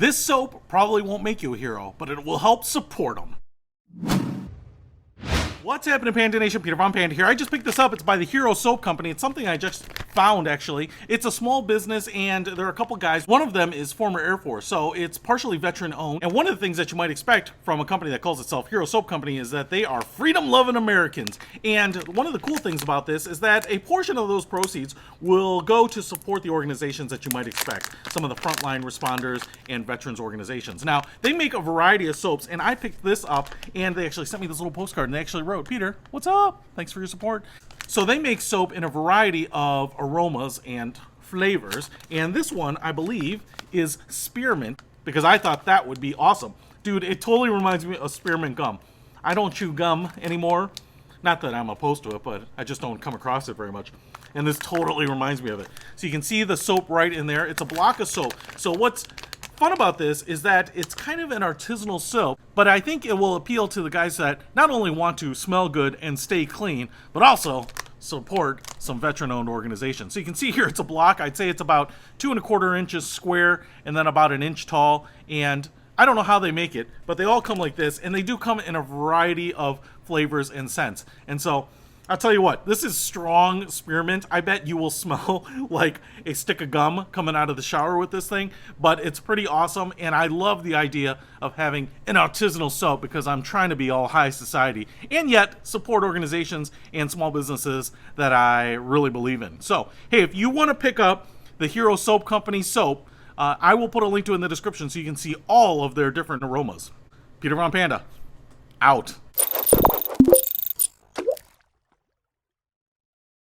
This soap probably won't make you a hero, but it will help support them. What's happening, Panda Nation? Peter Von Panda here. I just picked this up. It's by the Hero Soap Company. It's something I just found, actually. It's a small business, and there are a couple guys. One of them is former Air Force, so it's partially veteran-owned. And one of the things that you might expect from a company that calls itself Hero Soap Company is that they are freedom-loving Americans. And one of the cool things about this is that a portion of those proceeds will go to support the organizations that you might expect. Some of the frontline responders and veterans organizations. Now, they make a variety of soaps, and I picked this up, and they actually sent me this little postcard, and they actually wrote, "Peter, what's up? Thanks for your support." So they make soap in a variety of aromas and flavors, and this one, I believe, is spearmint, because I thought that would be awesome. Dude, it totally reminds me of spearmint gum. I don't chew gum anymore. Not that I'm opposed to it, but I just don't come across it very much. And this totally reminds me of it. So you can see the soap right in there. It's a block of soap. So what's fun about this is that it's kind of an artisanal soap, but I think it will appeal to the guys that not only want to smell good and stay clean, but also support some veteran-owned organizations. So you can see here it's a block. I'd say it's about 2¼ inches square and then about an inch tall. And I don't know how they make it, but they all come like this, and they do come in a variety of flavors and scents. And so I'll tell you what, this is strong spearmint. I bet you will smell like a stick of gum coming out of the shower with this thing, but it's pretty awesome, and I love the idea of having an artisanal soap because I'm trying to be all high society and yet support organizations and small businesses that I really believe in. So, hey, if you want to pick up the Hero Soap Company soap, I will put a link to it in the description so you can see all of their different aromas. Peter Von Panda, out.